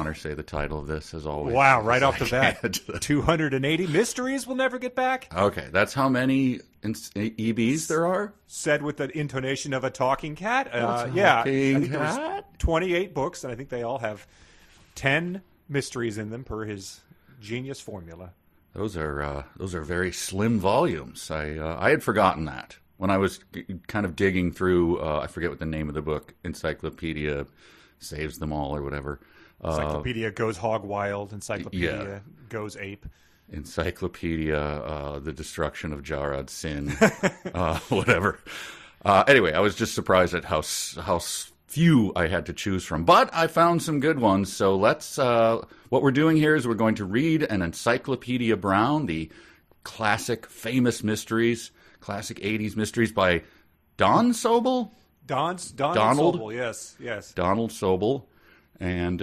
Connor say the title of this, as always. Wow, right off the bat. 280 mysteries we'll never get back? Okay, that's how many EBs there are? Said with the intonation of a talking cat. Yeah. I think there was 28 books, and I think they all have 10 mysteries in them per his genius formula. Those are very slim volumes. I had forgotten that when I was kind of digging through. I forget what the name of the book. Encyclopedia Saves Them All or whatever. Encyclopedia Goes Hog Wild. Encyclopedia Goes Ape. Encyclopedia The Destruction of Jarad Sin. Whatever. Anyway, I was just surprised at how few I had to choose from, but I found some good ones. So let's. What we're doing here is we're going to read an Encyclopedia Brown, the classic, famous mysteries, classic '80s mysteries by Donald Sobel. Donald Sobel, yes. Donald Sobel, and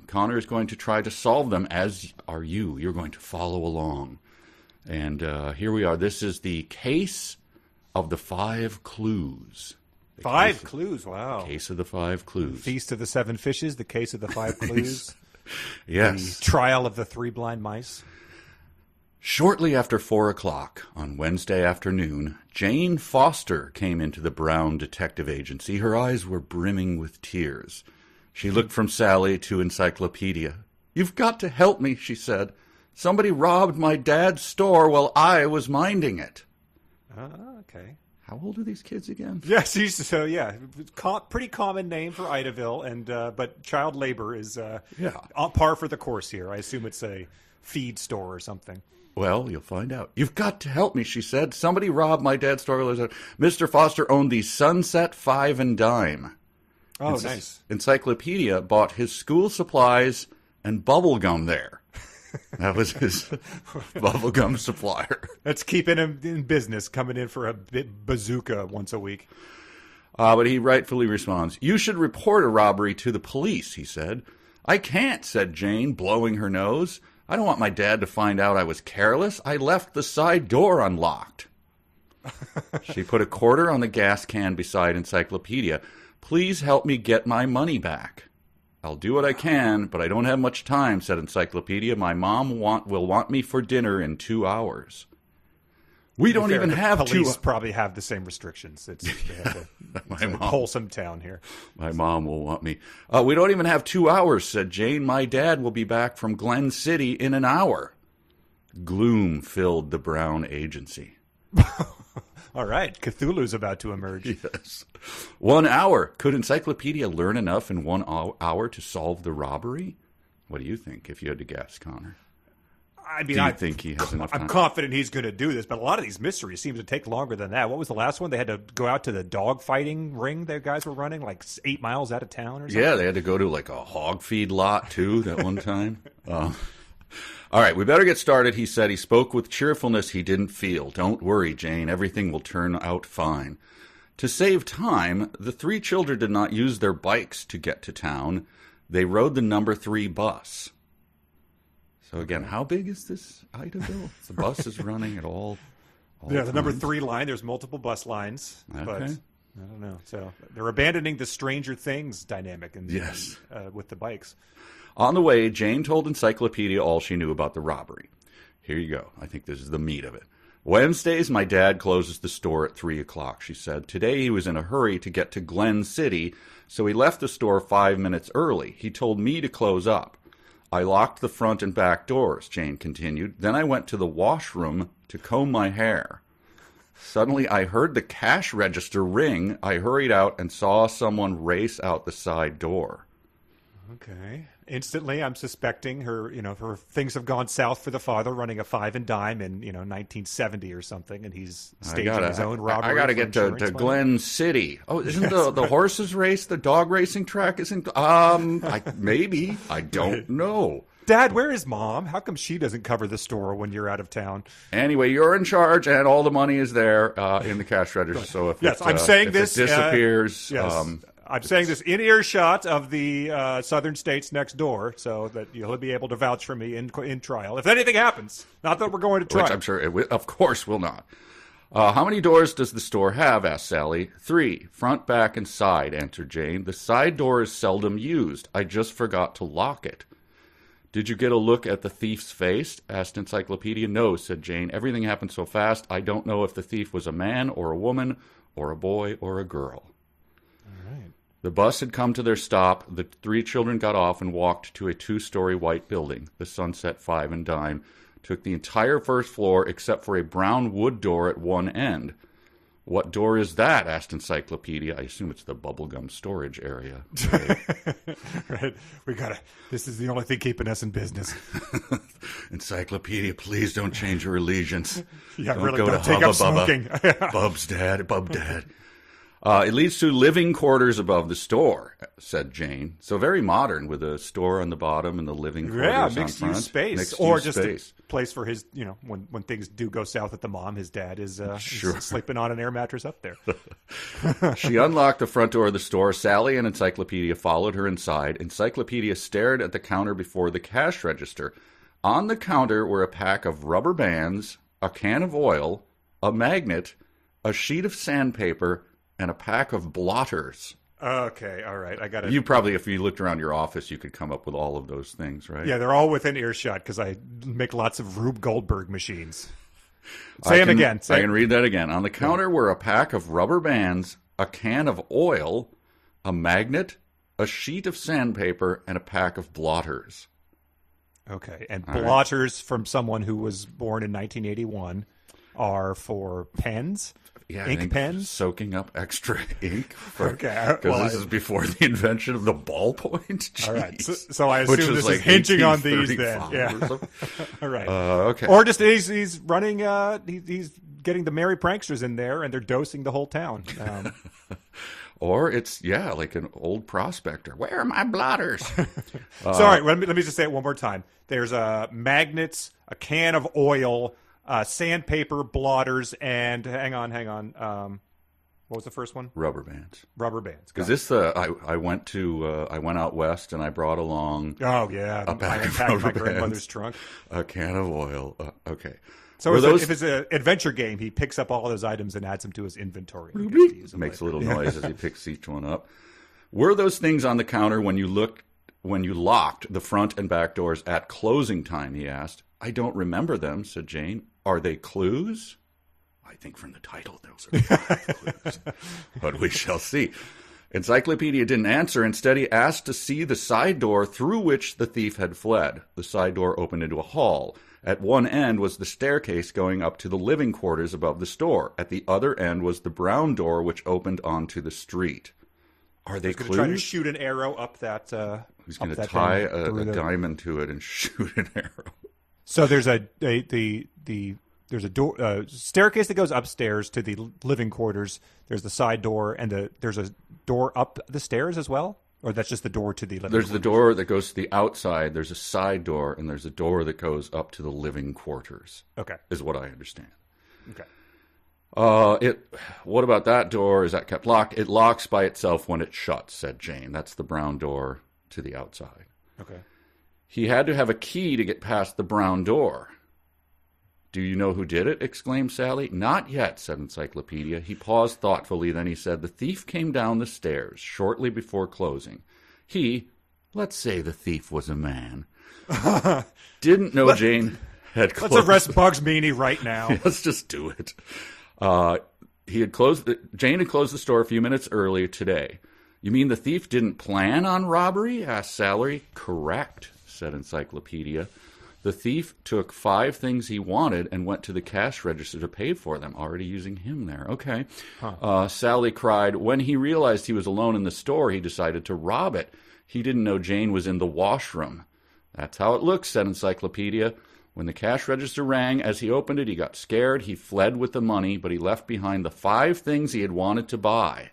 Connor is going to try to solve them. As are you. You're going to follow along, and here we are. This is the case of the 5 clues. Five clues, wow. Case of the 5 clues. Feast of the 7 fishes, the case of the 5 clues. Yes. The trial of the 3 blind mice. Shortly after 4 o'clock on Wednesday afternoon, Jane Foster came into the Brown Detective Agency. Her eyes were brimming with tears. She looked from Sally to Encyclopedia. "You've got to help me," she said. "Somebody robbed my dad's store while I was minding it." Okay. How old are these kids again? Yes, pretty common name for Idaville, and but child labor is on par for the course here. I assume it's a feed store or something. Well, you'll find out. "You've got to help me," she said. "Somebody robbed my dad's store. Mr. Foster owned the Sunset 5 and Dime." Oh, nice. Encyclopedia bought his school supplies and bubble gum there. That was his bubblegum supplier. That's keeping him in business, coming in for a bazooka once a week. But he rightfully responds, "You should report a robbery to the police," he said. "I can't," said Jane, blowing her nose. "I don't want my dad to find out I was careless. I left the side door unlocked." She put a quarter on the gas can beside Encyclopedia. "Please help me get my money back." "I'll do what I can, but I don't have much time," said Encyclopedia. "My mom will want me for dinner in 2 hours." We don't even have police probably have the same restrictions. It's a wholesome town here. My mom will want me. "We don't even have 2 hours," said Jane. "My dad will be back from Glen City in an hour." Gloom filled the Brown agency. All right, Cthulhu's about to emerge. Yes. 1 hour. Could Encyclopedia learn enough in 1 hour to solve the robbery? What do you think, if you had to guess, Connor? I mean, do you think he has enough time? I'm confident he's going to do this, but a lot of these mysteries seem to take longer than that. What was the last one? They had to go out to the dog fighting ring the guys were running, like 8 miles out of town or something? Yeah, they had to go to like a hog feed lot, too, that one time. All right, we better get started, he said. He spoke with cheerfulness he didn't feel. "Don't worry, Jane. Everything will turn out fine." To save time, the 3 children did not use their bikes to get to town. They rode the number 3 bus. So again, how big is this Idaville? The bus is running at all the times? number 3 line. There's multiple bus lines, but I don't know. So they're abandoning the Stranger Things dynamic with the bikes. On the way, Jane told Encyclopedia all she knew about the robbery. Here you go. I think this is the meat of it. "Wednesdays, my dad closes the store at 3 o'clock, she said. Today he was in a hurry to get to Glen City, so he left the store 5 minutes early. He told me to close up. I locked the front and back doors," Jane continued. "Then I went to the washroom to comb my hair. Suddenly I heard the cash register ring. I hurried out and saw someone race out the side door." Okay. Instantly, I'm suspecting her things have gone south for the father, running a 5 and Dime in 1970 or something, and he's staging his own robbery. I got to get to Glen City. Oh, isn't the horses race, the dog racing track isn't? Maybe. I don't know. Dad, where is Mom? How come she doesn't cover the store when you're out of town? Anyway, you're in charge, and all the money is there in the cash register. So if I'm saying this disappears. I'm saying this in earshot of the southern states next door, so that you'll be able to vouch for me in trial. If anything happens, not that we're going to trial. Which I'm sure, of course, will not. "How many doors does the store have?" asked Sally. 3, front, back, and side, answered Jane. "The side door is seldom used. I just forgot to lock it." Did you get a look at the thief's face? Asked Encyclopedia. No, said Jane. Everything happened so fast, I don't know if the thief was a man or a woman or a boy or a girl. All right. The bus had come to their stop. The three children got off and walked to a 2-story white building. The Sunset Five and Dime took the entire first floor except for a brown wood door at one end. What door is that? Asked Encyclopedia. I assume it's the bubblegum storage area. Right. This is the only thing keeping us in business. Encyclopedia, please don't change your allegiance. Yeah, don't really, go don't to take Hubba up smoking. Bubba. Bub's dad, Bub dad. It leads to living quarters above the store, said Jane. So very modern, with a store on the bottom and the living quarters on front. Mixed-use space. Mixed-use just space. a place for his, when things do go south at the mom, his dad is sleeping on an air mattress up there. She unlocked the front door of the store. Sally and Encyclopedia followed her inside. Encyclopedia stared at the counter before the cash register. On the counter were a pack of rubber bands, a can of oil, a magnet, a sheet of sandpaper, and a pack of blotters. Okay, all right. I got it. You probably, if you looked around your office, you could come up with all of those things, right? Yeah, they're all within earshot because I make lots of Rube Goldberg machines. Say them again. I can read that again. On the counter were a pack of rubber bands, a can of oil, a magnet, a sheet of sandpaper, and a pack of blotters. Okay, and blotters from someone who was born in 1981 are for pens? Yeah, ink pens? Soaking up extra ink. Okay. Because this is before the invention of the ballpoint. All right. So I assume this is hinging on these then. Yeah. All right. Okay. Or just he's running, he's getting the merry pranksters in there and they're dosing the whole town. Or it's, like an old prospector. Where are my blotters? Sorry, let me just say it one more time. There's magnets, a can of oil, sandpaper, blotters, and hang on. What was the first one? Rubber bands. Rubber bands. Because I went out west and I brought along. Oh yeah, a pack of my rubber grandmother's bands, trunk. a can of oil. Okay. So if it's an adventure game, he picks up all those items and adds them to his inventory. And gets to use them Makes later. a little noise as he picks each one up. Were those things on the counter when you locked the front and back doors at closing time? He asked. I don't remember them, said Jane. Are they clues? I think from the title those are clues. But we shall see. Encyclopedia didn't answer. Instead, he asked to see the side door through which the thief had fled. The side door opened into a hall. At one end was the staircase going up to the living quarters above the store. At the other end was the brown door which opened onto the street. Are they clues? He's going to try to shoot an arrow up that. He's going to tie a diamond to it and shoot an arrow. So there's there's a door staircase that goes upstairs to the living quarters. There's the side door, and there's a door up the stairs as well, or that's just the door to the living. There's quarters? the door that goes to the outside. There's a side door, and there's a door that goes up to the living quarters. Okay, is what I understand. Okay. What about that door? Is that kept locked? It locks by itself when it shuts, said Jane. That's the brown door to the outside. Okay. He had to have a key to get past the brown door. Do you know who did it? Exclaimed Sally. Not yet, said Encyclopedia. He paused thoughtfully, then he said, the thief came down the stairs shortly before closing. Let's say the thief was a man, didn't know Jane had closed. Let's arrest Bugs Meany right now. Let's just do it. Jane had closed the store a few minutes earlier today. You mean the thief didn't plan on robbery? Asked Sally. Correct, said Encyclopedia. The thief took 5 things he wanted and went to the cash register to pay for them, already using him there. Okay. Sally cried. When he realized he was alone in the store, he decided to rob it. He didn't know Jane was in the washroom. That's how it looks, said Encyclopedia. When the cash register rang, as he opened it, he got scared. He fled with the money, but he left behind the 5 things he had wanted to buy.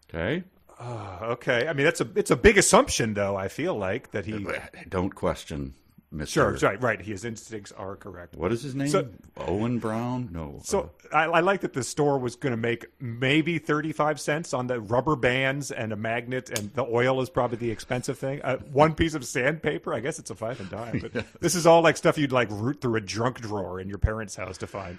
Okay? Okay. I mean, it's a big assumption, though, I feel like, that he... Don't question Mr. Sure, right. His instincts are correct. What is his name? Owen Brown? No. So I like that the store was going to make maybe 35 cents on the rubber bands and a magnet, and the oil is probably the expensive thing. 1 piece of sandpaper, I guess it's a 5 and dime. But this is all like stuff you'd like root through a junk drawer in your parents' house to find.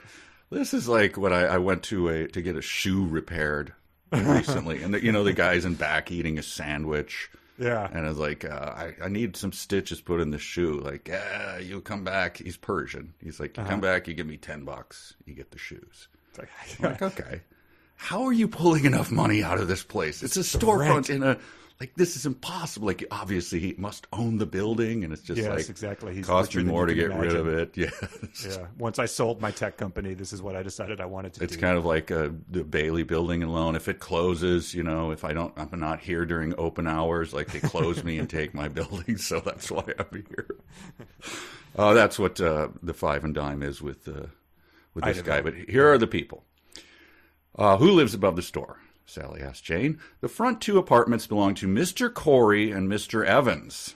This is like when I went to get a shoe repaired recently, and the guy's in back eating a sandwich. Yeah. And I was like, I need some stitches put in the shoe. Like, you come back. He's Persian. He's like, you come back, you give me $10, you get the shoes. It's like, I'm like, okay. How are you pulling enough money out of this place? It's a storefront in a, like, this is impossible. Like, obviously, he must own the building, and it's just yes, exactly. He's cost me richer than more to you get can rid imagine. of it. Yeah. Yeah. Once I sold my tech company, this is what I decided I wanted to do. It's kind of like the Bailey building and loan. If it closes, you know, if I'm not here during open hours, like they close me and take my building, so that's why I'm here. That's what the five and dime is with this guy. But here are the people. Who lives above the store? Sally asked Jane. The front two apartments belong to Mr. Corey and Mr. Evans,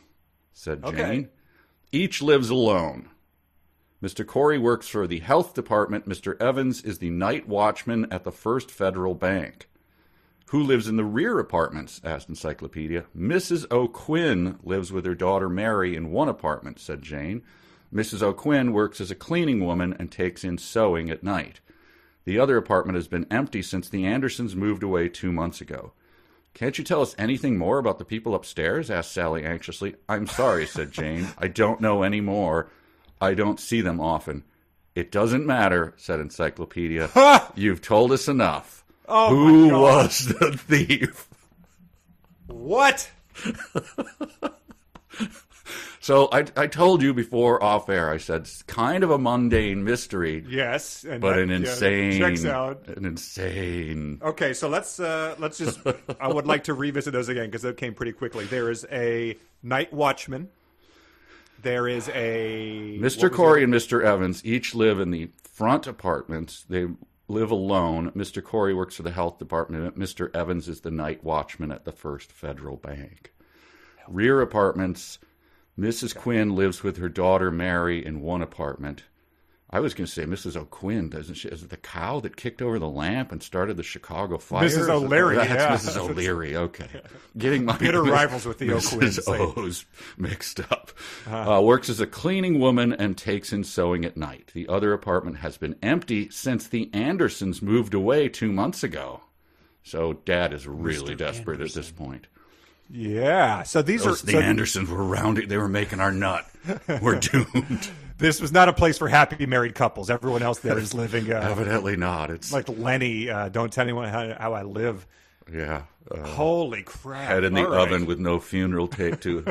said Jane. Okay. Each lives alone. Mr. Corey works for the health department. Mr. Evans is the night watchman at the First Federal Bank. Who lives in the rear apartments? Asked Encyclopedia. Mrs. O'Quinn lives with her daughter Mary in one apartment, said Jane. Mrs. O'Quinn works as a cleaning woman and takes in sewing at night. The other apartment has been empty since the Andersons moved away 2 months ago. Can't you tell us anything more about the people upstairs? Asked Sally anxiously. I'm sorry, said Jane. I don't know any more. I don't see them often. It doesn't matter, said Encyclopedia. You've told us enough. Oh, Who my God. was the thief? What? So I told you before off air, I said it's kind of a mundane mystery, Yes. but an insane, checks out. an insane. Okay, so let's just. I would like to revisit those again because that came pretty quickly. There is a night watchman. There is a Mr. Corey and Mr. Evans each live in the front apartments. They live alone. Mr. Corey works for the health department. Mr. Evans is the night watchman at the First Federal Bank. Rear apartments. Mrs. Quinn lives with her daughter Mary in one apartment. I was going to say Mrs. O'Quinn, doesn't she? Is it the cow that kicked over the lamp and started the Chicago fire? Mrs. O'Leary, That's yeah. Mrs. O'Leary, okay. Getting my bitter rivals with the Mrs. O'Quinns. O's mixed up. Works as a cleaning woman and takes in sewing at night. The other apartment has been empty since the Andersons moved away 2 months ago. So Dad is really desperate at this point. Yeah. So these are The Andersons were rounding. They were making our nut. We're doomed. This was not a place for happy married couples. Everyone else there is living Evidently not. It's like Lenny. Don't tell anyone how I live. yeah. Holy crap! Head in the All right. oven with no funeral taped to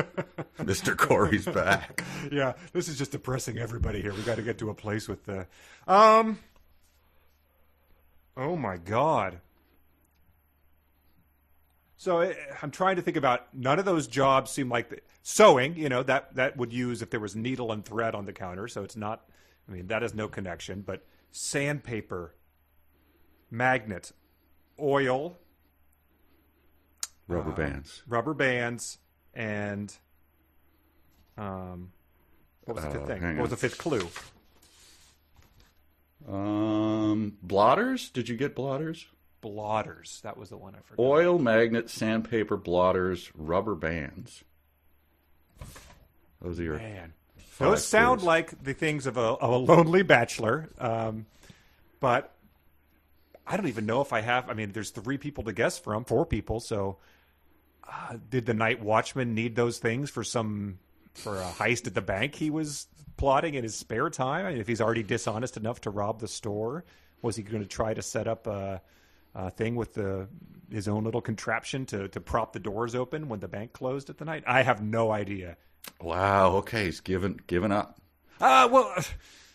Mr. Corey's back. Yeah, this is just depressing everybody here. We got to get to a place with the. Oh my God. So I'm trying to think about. None of those jobs seem like sewing. You know that would use if there was needle and thread on the counter. So it's not. I mean that has no connection. But sandpaper, magnet, oil, Rubber bands. and what was the fifth thing? hang What was on. the fifth clue? Blotters? Did you get blotters? Blotters. That was the one I forgot. Oil, magnet, sandpaper, blotters, rubber bands. Those are your Man. five Those sound clues. like the things of a lonely bachelor, but I don't even know if I have. I mean, there's 3 people to guess from, 4 people. So, did the night watchman need those things for a heist at the bank he was plotting in his spare time? I mean, if he's already dishonest enough to rob the store, was he going to try to set up a thing with his own little contraption to prop the doors open when the bank closed at the night? I have no idea. Wow. Okay, he's given up.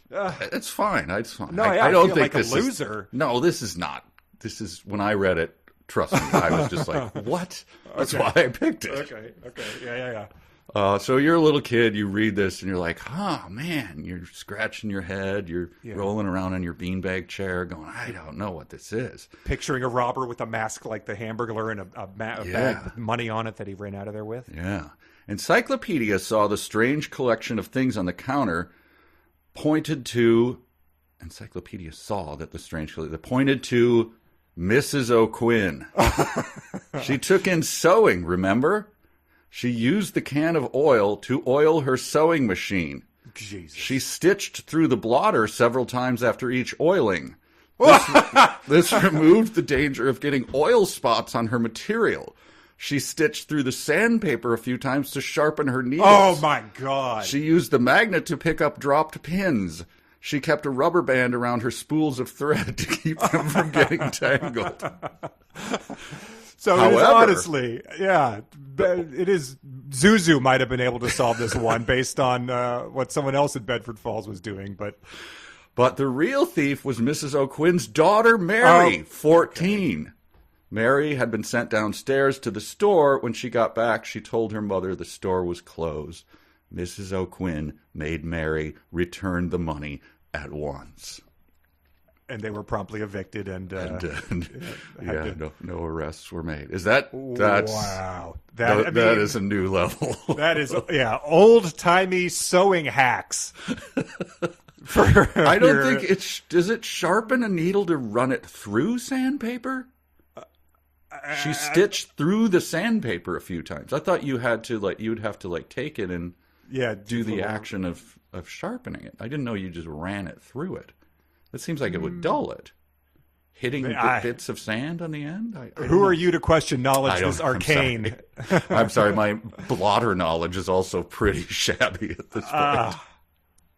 It's fine. It's fine. No, I don't feel think like a this loser. No, this is not. This is when I read it. Trust me, I was just like, "What?" That's why I picked it. Okay. Yeah. So you're a little kid. You read this and you're like, "Oh man!" You're scratching your head. You're rolling around in your beanbag chair, going, "I don't know what this is." Picturing a robber with a mask like the Hamburglar and a bag with money on it that he ran out of there with. Yeah. Encyclopedia saw the strange collection of things on the counter. Pointed to Mrs. O'Quinn. She took in sewing, remember? She used the can of oil to oil her sewing machine. Jesus. She stitched through the blotter several times after each oiling. This removed the danger of getting oil spots on her material. She stitched through the sandpaper a few times to sharpen her needles. Oh, my God. She used the magnet to pick up dropped pins. She kept a rubber band around her spools of thread to keep them from getting tangled. So However, it is honestly, yeah, it is. Zuzu might have been able to solve this one based on what someone else at Bedford Falls was doing, but the real thief was Mrs. O'Quinn's daughter, Mary, 14. Okay. Mary had been sent downstairs to the store. When she got back, she told her mother the store was closed. Mrs. O'Quinn made Mary return the money at once. And they were promptly evicted, no arrests were made. That's wow? That is a new level. That is old timey sewing hacks. I don't think does it sharpen a needle to run it through sandpaper? She stitched through the sandpaper a few times. I thought you had to you'd have to take it and do the action of sharpening it. I didn't know you just ran it through it. It seems like it would dull it. Hitting bits of sand on the end? Who are you to question knowledge this arcane? I'm sorry, my blotter knowledge is also pretty shabby at this point.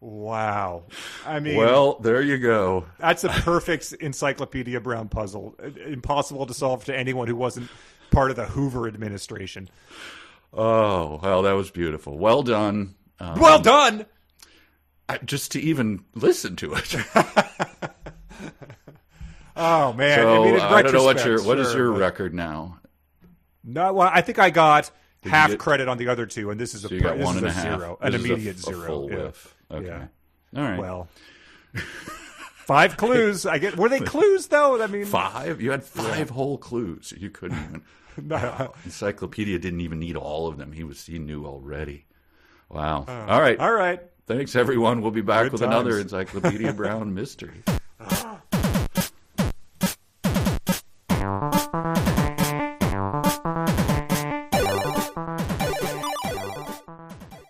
Wow. I mean... Well, there you go. That's a perfect Encyclopedia Brown puzzle. Impossible to solve to anyone who wasn't part of the Hoover administration. Oh, well, that was beautiful. Well done. Well done! Just to even listen to it. Oh man! So, I don't know what is your record now. No, well, I think I got half credit on the other two, and this is you got one and a half. Zero, an immediate a zero. Full whiff. Okay. Yeah. All right. Well, 5 clues. I get. Were they clues though? I mean, 5. You had 5 whole clues. You couldn't even. Wow. Encyclopedia didn't even need all of them. He knew already. Wow. All right. All right. Thanks, everyone. We'll be back with another Encyclopedia Brown mystery.